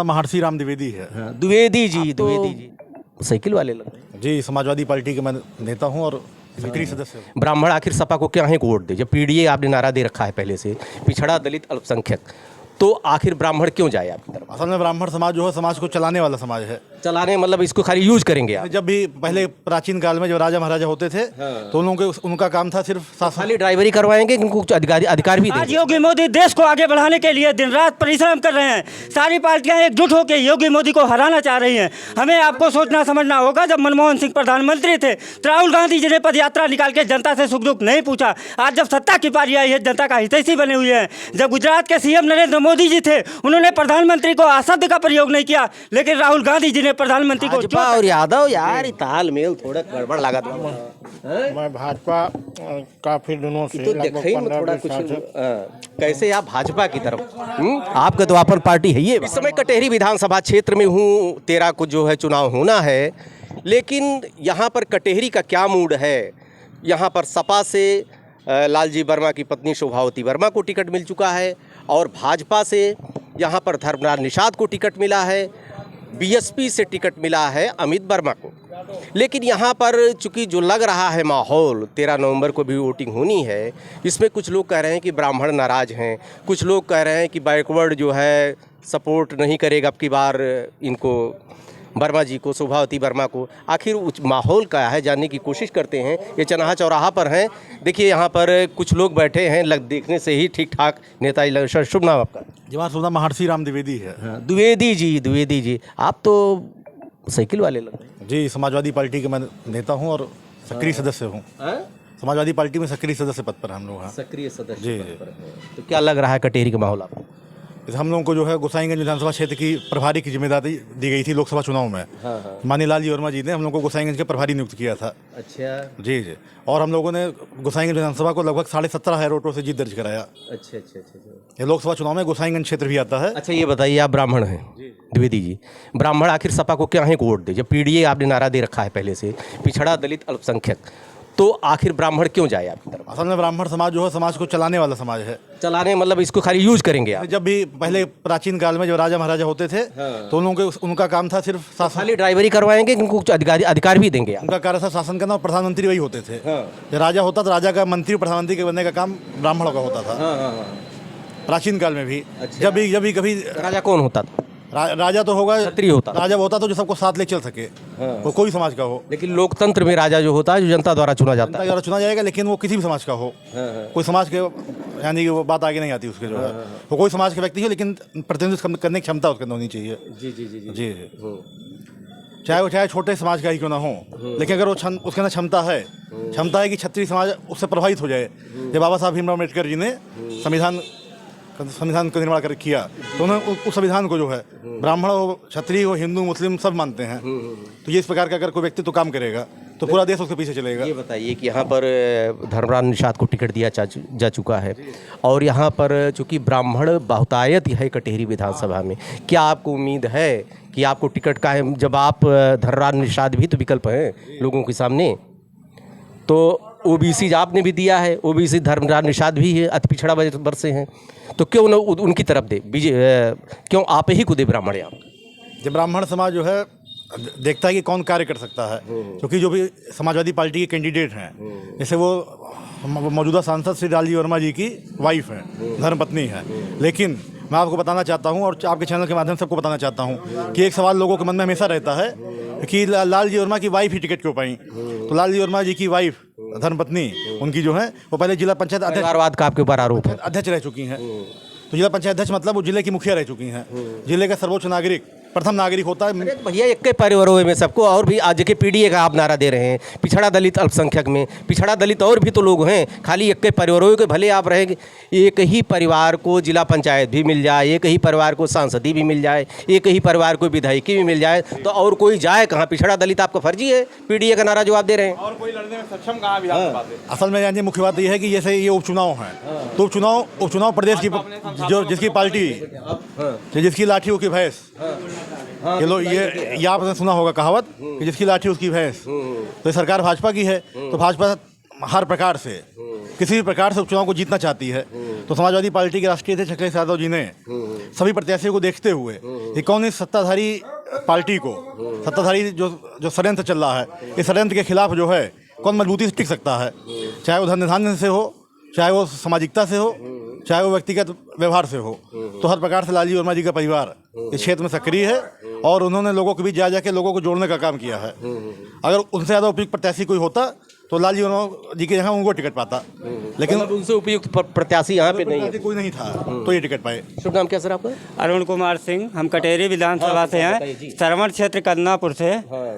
महर्षि राम द्विवेदी है। द्विवेदी जी, द्विवेदी जी साइकिल वाले लग रहे हैं। जी, समाजवादी पार्टी के मैं नेता हूं और सक्रिय सदस्य हूं। ब्राह्मण आखिर सपा को क्या है वोट दे, जब पीडीए आपने नारा दे रखा है पहले से, पिछड़ा दलित अल्पसंख्यक, तो आखिर ब्राह्मण क्यों जाए आपकी तरफ? असल में ब्राह्मण समाज जो है समाज को चलाने वाला समाज है। चलाने मतलब इसको खाली यूज करेंगे आप? जब भी पहले प्राचीन काल में जब राजा महाराजा होते थे तो उन लोगों के उनका काम था सिर्फ शासन। खाली ड्राइवरी करवाएंगे, इनको कुछ अधिकार भी आज देंगे? योगी मोदी देश को आगे बढ़ाने के लिए दिन रात परिश्रम कर रहे हैं। सारी पार्टियां एकजुट होकर योगी मोदी को हराना चाह रही हैं। हमें आपको सोचना समझना होगा, जब मनमोहन सिंह प्रधानमंत्री थे तो राहुल गांधी जी ने पदयात्रा निकाल के जनता से सुख दुख नहीं पूछा। आज जब सत्ता की पारी आई है, जनता का हितैषी बने हुए हैं। जब गुजरात के सीएम नरेंद्र मोदी जी थे, उन्होंने प्रधानमंत्री को अशब्द का प्रयोग नहीं किया, लेकिन राहुल गांधी जी ने प्रधानमंत्री को भाजपा और यादव यार तालमेल थोड़ा गड़बड़ लगा था। मैं भाजपा काफी दिनों से तो लगभग देखई में 15 थोड़ा 20 कुछ साल से कैसे आप भाजपा की तरफ? आपका तो अपन पार्टी है ये। इस समय कटेहरी विधानसभा क्षेत्र में हूँ, 13 को जो है चुनाव होना है, लेकिन यहाँ पर कटेहरी का क्या मूड है? यहाँ पर सपा से लालजी वर्मा की पत्नी शोभावती वर्मा को टिकट मिल चुका है और भाजपा से यहाँ पर धर्मराज निषाद को टिकट मिला है, बीएसपी से टिकट मिला है अमित वर्मा को। लेकिन यहाँ पर चूंकि जो लग रहा है माहौल, 13 नवंबर को भी वोटिंग होनी है, इसमें कुछ लोग कह रहे हैं कि ब्राह्मण नाराज हैं, कुछ लोग कह रहे हैं कि बैकवर्ड जो है सपोर्ट नहीं करेगा अब की बार इनको, वर्मा जी को, शोभावती वर्मा को। आखिर माहौल क्या है जानने की कोशिश करते हैं। ये चनाहा चौराहा पर हैं, देखिए यहाँ पर कुछ लोग बैठे हैं, देखने से ही ठीक ठाक नेता ही लग। सर शुभ नाम आपका? जवाहर सुना महर्षि राम द्विवेदी है। द्विवेदी जी, द्विवेदी जी आप तो साइकिल वाले लग रहे हैं। जी, समाजवादी पार्टी के मैं नेता हूं और सक्रिय सदस्य हूं। समाजवादी पार्टी में सक्रिय सदस्य पद पर हम लोग हैं। सक्रिय सदस्य जी, पद पर हैं। तो क्या लग रहा है कटेहरी का माहौल आपको? हम लोगों को जो है गोसाईगंज विधानसभा क्षेत्र की प्रभारी की जिम्मेदारी दी गई थी लोकसभा चुनाव में। माननीय लालजी वर्मा जी ने हम लोग को गोसाईगंज के प्रभारी नियुक्त किया था। अच्छा जी जी, और हम लोगों ने गोसाईगंज विधानसभा को लगभग 17,500 वोटों से जीत दर्ज कराया। अच्छा अच्छा अच्छा। ये लोकसभा चुनाव में गोसाईगंज क्षेत्र भी आता है। अच्छा ये बताइए, आप ब्राह्मण हैं द्विवेदी जी, ब्राह्मण आखिर सपा को क्या है वोट दे, जब पीडीए आपने नारा दे रखा है पहले से, पिछड़ा दलित अल्पसंख्यक, तो आखिर ब्राह्मण क्यों जाए आपकी तरफ? असल में ब्राह्मण समाज जो है समाज को चलाने वाला समाज है। चलाने मतलब इसको खाली यूज करेंगे आप? जब भी पहले प्राचीन काल में जब राजा महाराजा होते थे तो उन लोगों के उनका काम था सिर्फ शासन। खाली ड्राइवरी करवाएंगे, इनको कुछ अधिकार भी देंगे आप? उनका कार्य था शासन करना और प्रधानमंत्री वही होते थे। जब राजा होता तो राजा का मंत्री प्रधानमंत्री के बनने का काम ब्राह्मणों का होता था प्राचीन काल में भी। जब भी कभी राजा कौन होता था? राजा तो होगा, क्षत्रिय होता। राजा होता तो जो सबको साथ ले चल सके, वो कोई समाज का हो। लेकिन लोकतंत्र में राजा जो होता है, जो जनता द्वारा चुना जाता जनता द्वारा चुना जाएगा, लेकिन वो किसी भी समाज का हो, कोई समाज के यानी कि वो बात आगे नहीं आती उसके, जो है वो कोई समाज के व्यक्ति हो, लेकिन प्रतिनिधित्व करने की क्षमता उसके अंदर होनी चाहिए। जी जी जी जी, चाहे छोटे समाज का ही क्यों ना हो, लेकिन अगर वो उसके अंदर क्षमता है कि क्षत्रिय समाज उससे प्रभावित हो जाए। जब बाबा साहब भीमराव अम्बेडकर जी ने संविधान का निर्माण किया तो उन्होंने उस संविधान को जो है ब्राह्मण हो, क्षत्रिय हो, हिंदू मुस्लिम सब मानते हैं। तो ये इस प्रकार का अगर कोई व्यक्ति तो काम करेगा तो पूरा देश उसके पीछे चलेगा। ये बताइए कि यहाँ पर धर्मराज निषाद को टिकट दिया जा चुका है और यहाँ पर चूंकि ब्राह्मण बहुतायत है कटेहरी विधानसभा में, क्या आपको उम्मीद है कि आपको टिकट का है? जब आप धर्मराज निषाद भी तो विकल्प हैं लोगों के सामने, तो ओबीसी आपने भी दिया है, ओबीसी धर्मराज निषाद भी है, अति पिछड़ा वर्ग से हैं, तो क्यों न उनकी तरफ दे, क्यों आप ही को दे ब्राह्मण? आप जब ब्राह्मण समाज जो है देखता है कि कौन कार्य कर सकता है, क्योंकि जो भी समाजवादी पार्टी के कैंडिडेट हैं, जैसे वो मौजूदा सांसद श्री लालजी वर्मा जी की वाइफ है, धर्मपत्नी है, लेकिन मैं आपको बताना चाहता हूं और आपके चैनल के माध्यम से सबको बताना चाहता हूं कि एक सवाल लोगों के मन में हमेशा रहता है कि लालजी वर्मा की वाइफ ही टिकट क्यों पाई। तो लालजी वर्मा जी की वाइफ धर्मपत्नी उनकी जो है वो पहले जिला पंचायत परिवारवाद का आपके ऊपर आरोप है, अध्यक्ष रह चुकी हैं। तो जिला पंचायत अध्यक्ष मतलब वो जिले की मुखिया रह चुकी हैं। जिले का सर्वोच्च नागरिक, प्रथम नागरिक होता है। भैया एक के परिवारों में सबको, और भी आज के पीडीए का आप नारा दे रहे हैं, पिछड़ा दलित अल्पसंख्यक में पिछड़ा दलित और भी तो लोग हैं, खाली एक के परिवारों के भले आप रहेंगे। एक ही परिवार को जिला पंचायत भी मिल जाए, एक ही परिवार को सांसदी भी मिल जाए, एक ही परिवार को विधायकी भी मिल जाए, तो और कोई जाए कहाँ? पिछड़ा दलित आपका फर्जी है, पीडीए का नारा जो आप दे रहे हैं। और कोई लड़ने में सक्षम कहाँ भी? असल में यानी मुख्य बात यह है कि जैसे ये उपचुनाव है तो उपचुनाव प्रदेश की जो जिसकी पार्टी जिसकी लाठी उसकी भैंस, ये आपने सुना होगा कहावत कि जिसकी लाठी उसकी भैंस। तो ये सरकार भाजपा की है, तो भाजपा हर प्रकार से किसी भी प्रकार से उपचुनाव को जीतना चाहती है, तो समाजवादी पार्टी के राष्ट्रीय अध्यक्ष अखिलेश यादव जी ने सभी प्रत्याशियों को देखते हुए कि कौन इस सत्ताधारी पार्टी को, सत्ताधारी जो षड्यंत्र चल रहा है, इस षड्यंत्र के खिलाफ जो है कौन मजबूती से टिक सकता है, चाहे वो धन निधान से हो, चाहे वो सामाजिकता से हो, चाहे वो व्यक्तिगत व्यवहार से हो। तो हर प्रकार से लालजी वर्मा जी का परिवार इस क्षेत्र में सक्रिय है और उन्होंने लोगों के बीच जा जाके लोगों को जोड़ने का काम किया है। अगर उनसे ज़्यादा उपयुक्त प्रत्याशी कोई होता तो लालजी वर्मा जी के यहाँ उनको टिकट पाता, लेकिन उनसे उपयुक्त प्रत्याशी यहाँ पे नहीं है। कोई नहीं था तो ये टिकट पाए। शुभ नाम क्या सर आपका? अरुण कुमार सिंह, हम कटेरी विधानसभा से हैं, सरवण क्षेत्र कदनापुर से।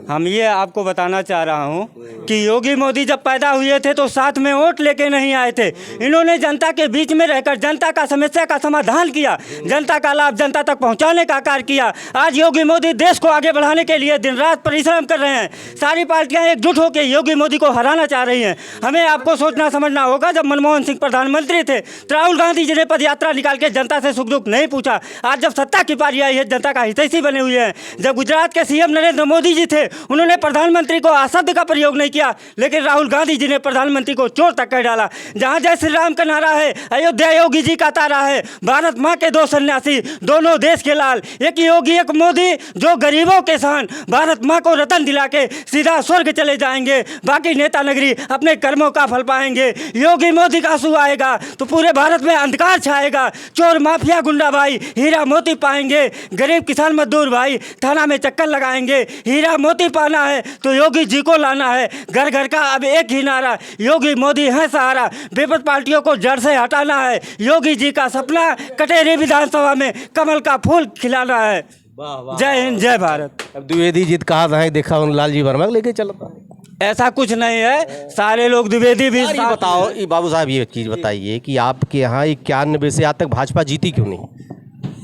हम ये आपको बताना चाह रहा हूँ कि योगी मोदी जब पैदा हुए थे तो साथ में वोट लेके नहीं आए थे। इन्होंने जनता के बीच में रहकर जनता का समस्या का समाधान किया, जनता का लाभ जनता तक पहुँचाने का कार्य किया। आज योगी मोदी देश को आगे बढ़ाने के लिए दिन रात परिश्रम कर रहे हैं। सारी पार्टियाँ एकजुट होकर योगी मोदी को हराना चाह रही हैं। हमें आपको सोचना समझना होगा, जब मनमोहन सिंह प्रधानमंत्री थे तो राहुल गांधी जी ने पद यात्रा निकाल के जनता से सुख दुख नहीं पूछा। आज जब सत्ता की पारी आई है, जनता का हितैषी बने हुए हैं। जब गुजरात के सीएम नरेंद्र मोदी जी थे, उन्होंने प्रधानमंत्री को अशब्द का प्रयोग नहीं किया, लेकिन राहुल गांधी जी ने प्रधानमंत्री को चोर तक कह डाला। जहां जय श्री राम का नारा है, अयोध्या योगी जी का तारा है, भारत माँ के दो सन्यासी, दोनों देश के लाल, एक योगी एक मोदी, जो गरीबों के शान, भारत माँ को रतन दिला के सीधा स्वर्ग चले जाएंगे। बाकी नेता नगरी अपने कर्मों का फल पाएंगे। योगी मोदी का आंसू आएगा तो पूरे भारत में अंधकार छाएगा। चोर माफिया गुंडा भाई हीरा मोती पाएंगे, गरीब किसान मजदूर भाई थाना में चक्कर लगाएंगे। हीरा मोती पाना है तो योगी जी को लाना है। घर घर का अब एक ही नारा, योगी मोदी है सहारा। विपक्ष पार्टियों को जड़ से हटाना है। योगी जी का सपना कटेरी विधानसभा में कमल का फूल खिलाना है। जय हिंद, जय भारत। अब द्विवेदी जीत कहा था, देखा उन लालजी वर्मा को लेके चलता है। ऐसा कुछ नहीं है, सारे लोग द्विवेदी भी। ये बताओ, ये बाबू साहब ये चीज़ बताइए कि आपके यहाँ 91 से आज तक भाजपा जीती क्यों नहीं?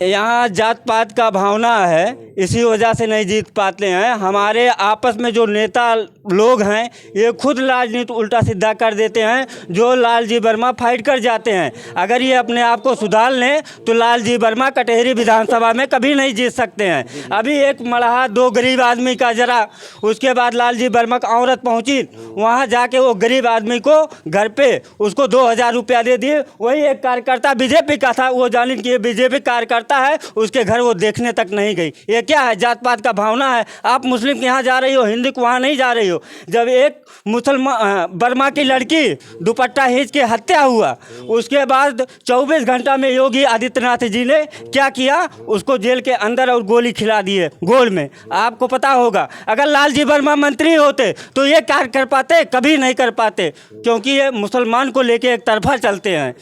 यहाँ जात पात का भावना है, इसी वजह से नहीं जीत पाते हैं। हमारे आपस में जो नेता लोग हैं ये खुद राजनीति उल्टा सीधा कर देते हैं, जो लालजी वर्मा फाइट कर जाते हैं। अगर ये अपने आप को सुधार लें तो लालजी वर्मा कटेरी विधानसभा में कभी नहीं जीत सकते हैं। अभी एक मड़हा दो गरीब आदमी का जरा, उसके बाद लालजी वर्मा की औरत पहुंची, वहां जाके वो गरीब आदमी को घर पे उसको 2000 रुपया दे दिए। वही एक कार्यकर्ता बीजेपी का था, वो जाने कि ये बीजेपी कार्यकर्ता है, उसके घर वो देखने तक नहीं गई। ये क्या है? जात पात का भावना है। आप मुस्लिम के यहाँ जा रही हो, हिंदू के वहाँ नहीं जा रही हो। जब एक मुसलमान बर्मा की लड़की दुपट्टा खींच के हत्या हुआ, उसके बाद 24 घंटा में योगी आदित्यनाथ जी ने क्या किया? उसको जेल के अंदर और गोली खिला दिए गोल में। आपको पता होगा, अगर लालजी वर्मा मंत्री होते तो ये कार्य कर पाते? कभी नहीं कर पाते, क्योंकि ये मुसलमान को लेके एक तरफा चलते हैं।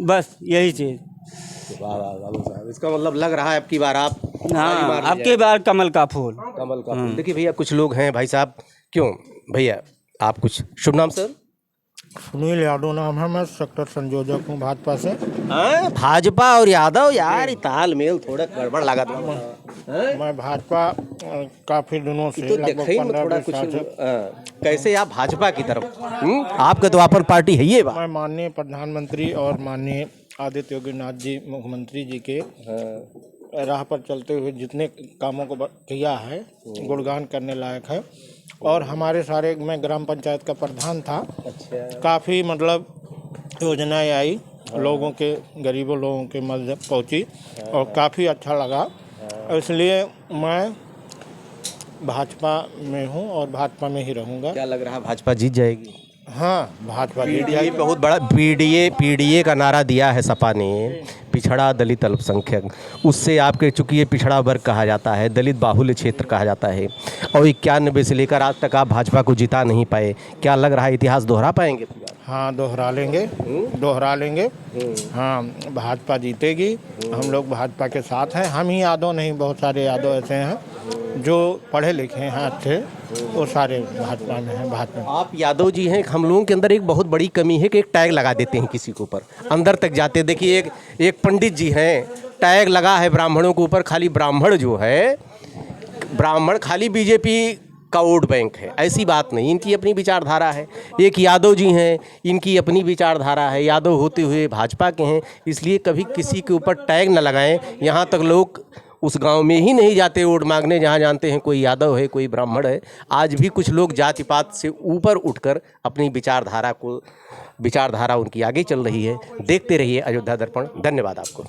बस यही चीज़। इसका मतलब लग रहा है अब की बार आप, हाँ, अब की बार कमल का फूल। कमल का फूल। देखिए भैया, कुछ लोग हैं भाई साहब, क्यों भैया आप कुछ? शुभ नाम सर? सुनील यादव नाम है, मैं सेक्टर संयोजक हूँ भाजपा से। भाजपा और यादव, यार ये तालमेल थोड़ा गड़बड़ लगा था। मैं भाजपा काफी दिनों से तो लगभग देखिए में थोड़ा 15-20 कुछ साल से कैसे आप भाजपा की तरफ, आपका तो अपन पार्टी है ये बात। मैं माननीय प्रधानमंत्री और माननीय आदित्य योगीनाथ जी मुख्यमंत्री जी के राह पर चलते हुए जितने कामों को किया है, गुणगान करने लायक है। और हमारे सारे, मैं ग्राम पंचायत का प्रधान था। अच्छा। काफ़ी मतलब योजनाएं आई, लोगों के, गरीबों लोगों के मध्य पहुंची और काफ़ी अच्छा लगा। इसलिए मैं भाजपा में हूं और भाजपा में ही रहूंगा। क्या लग रहा है भाजपा जीत जाएगी? हाँ, भाजपा जीत पीडीए जाएगी। बहुत बड़ा पीडीए का नारा दिया है सपा ने, पिछड़ा दलित अल्पसंख्यक। उससे आपके, चूंकि ये पिछड़ा वर्ग कहा जाता है, दलित बाहुल्य क्षेत्र कहा जाता है, और 91 से लेकर आज तक आप भाजपा को जिता नहीं पाए। क्या लग रहा है इतिहास दोहरा पाएंगे? हाँ, दोहरा लेंगे, दोहरा लेंगे। हाँ, भाजपा जीतेगी। हम लोग भाजपा के साथ हैं। हम ही यादव नहीं, बहुत सारे यादव ऐसे हैं जो पढ़े लिखे हैं अच्छे, वो सारे भाजपा में हैं। भाजपा, आप यादव जी हैं, हम लोगों के अंदर एक बहुत बड़ी कमी है कि एक टैग लगा देते हैं किसी के ऊपर, अंदर तक जाते। देखिए एक पंडित जी हैं, टैग लगा है ब्राह्मणों के ऊपर, खाली ब्राह्मण जो है, ब्राह्मण खाली बीजेपी का वोट बैंक है। ऐसी बात नहीं, इनकी अपनी विचारधारा है। एक यादव जी हैं, इनकी अपनी विचारधारा है, यादव होते हुए भाजपा के हैं। इसलिए कभी किसी के ऊपर टैग न लगाएं। यहाँ तक लोग उस गांव में ही नहीं जाते वोट मांगने जहां जानते हैं कोई यादव है, कोई ब्राह्मण है। आज भी कुछ लोग जाति पात से ऊपर उठकर अपनी विचारधारा उनकी आगे चल रही है। देखते रहिए अयोध्या दर्पण। धन्यवाद आपको।